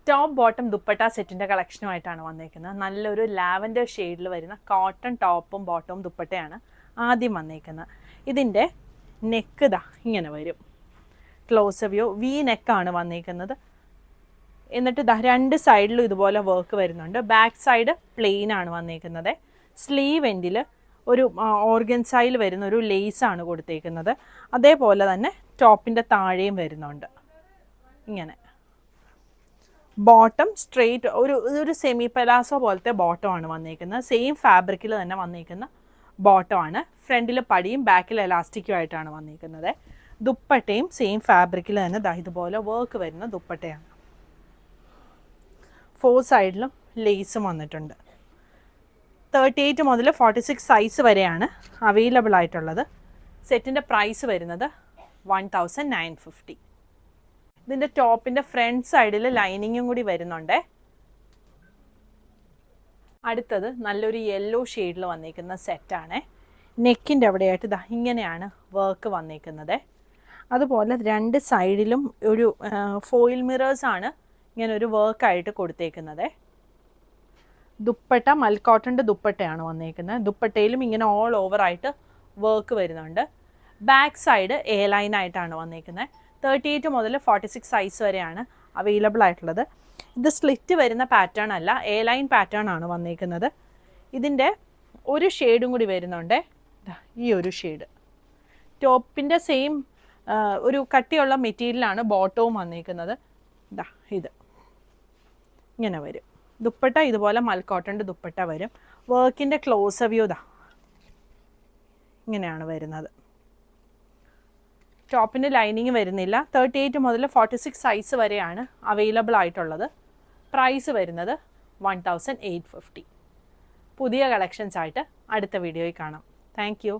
Top bottom dupatta സെറ്റിൻ്റെ കളക്ഷനുമായിട്ടാണ് വന്നേക്കുന്നത്. നല്ലൊരു ലാവൻഡർ ഷെയ്ഡിൽ വരുന്ന കോട്ടൺ ടോപ്പും ബോട്ടവും ദുപ്പട്ടയാണ് ആദ്യം വന്നേക്കുന്നത്. ഇതിൻ്റെ നെക്ക് ദാ ഇങ്ങനെ വരും, ക്ലോസ് വ്യൂ വി നെക്കാണ് വന്നേക്കുന്നത്. എന്നിട്ട് ദാ രണ്ട് സൈഡിലും ഇതുപോലെ വർക്ക് വരുന്നുണ്ട്. ബാക്ക് സൈഡ് പ്ലെയിൻ ആണ് വന്നേക്കുന്നത്. സ്ലീവ് എൻഡിൽ ഒരു ഓർഗൻസയിൽ വരുന്ന ഒരു ലേസാണ് കൊടുത്തേക്കുന്നത്. അതേപോലെ തന്നെ ടോപ്പിൻ്റെ താഴെയും വരുന്നുണ്ട്. ഇങ്ങനെ ബോട്ടം സ്ട്രെയിറ്റ് ഒരു സെമി പെലാസോ പോലത്തെ ബോട്ടമാണ് വന്നേക്കുന്നത്. സെയിം ഫാബ്രിക്കിൽ തന്നെ വന്നേക്കുന്ന ബോട്ടമാണ്. ഫ്രണ്ടിൽ പടിയും ബാക്കിൽ എലാസ്റ്റിക്കും ആയിട്ടാണ് വന്നേക്കുന്നത്. ദുപ്പട്ടയും സെയിം ഫാബ്രിക്കിൽ തന്നെ ദാ ഇതുപോലെ വർക്ക് വരുന്ന ദുപ്പട്ടയാണ്. 4 സൈഡിലും ലേസും വന്നിട്ടുണ്ട്. 38 മുതൽ 46 സൈസ് വരെയാണ് അവൈലബിൾ ആയിട്ടുള്ളത്. സെറ്റിൻ്റെ പ്രൈസ് വരുന്നത് 1950. ഇതിൻ്റെ ടോപ്പിൻ്റെ ഫ്രണ്ട് സൈഡിൽ ലൈനിങ്ങും കൂടി വരുന്നുണ്ട്. അടുത്തത് നല്ലൊരു യെല്ലോ ഷെയ്ഡിൽ വന്നിരിക്കുന്ന സെറ്റാണ്. നെക്കിൻ്റെ അവിടെയായിട്ട് ഇതാ ഇങ്ങനെയാണ് വർക്ക് വന്നിരിക്കുന്നത്. അതുപോലെ രണ്ട് സൈഡിലും ഒരു ഫോയിൽ മിറേഴ്സാണ് ഇങ്ങനെ ഒരു വർക്കായിട്ട് കൊടുത്തേക്കുന്നത്. ദുപ്പട്ട മൽക്കോട്ടൻ്റെ ദുപ്പട്ടയാണ് വന്നേക്കുന്നത്. ദുപ്പട്ടയിലും ഇങ്ങനെ ഓൾ ഓവറായിട്ട് വർക്ക് വരുന്നുണ്ട്. ബാക്ക് സൈഡ് എ ലൈനായിട്ടാണ് വന്നേക്കുന്നത്. 38 മുതൽ 46 സൈസ് വരെയാണ് അവൈലബിൾ ആയിട്ടുള്ളത്. ഇത് സ്ലിറ്റ് വരുന്ന പാറ്റേൺ അല്ല, എ ലൈൻ പാറ്റേൺ ആണ് വന്നേക്കുന്നത്. ഇതിൻ്റെ ഒരു ഷെയ്ഡും കൂടി വരുന്നുണ്ട്, ഈ ഒരു ഷെയ്ഡ്. ടോപ്പിൻ്റെ സെയിം ഒരു കട്ടിയുള്ള മെറ്റീരിയലാണ് ബോട്ടവും വന്നേക്കുന്നത്. ഇതാ ഇത് ഇങ്ങനെ വരും. ദുപ്പട്ട ഇതുപോലെ മൽക്കോട്ടൻ്റെ ദുപ്പട്ട വരും. വർക്കിൻ്റെ ക്ലോസ് വ്യൂ ഇതാ ഇങ്ങനെയാണ് വരുന്നത്. ടോപ്പിൻ്റെ ലൈനിങ് വരുന്നില്ല. 38 മുതൽ 46 സൈസ് വരെയാണ് അവൈലബിൾ ആയിട്ടുള്ളത്. പ്രൈസ് വരുന്നത് 1850. പുതിയ കളക്ഷൻസ് ആയിട്ട് അടുത്ത വീഡിയോയിൽ കാണാം. Thank you.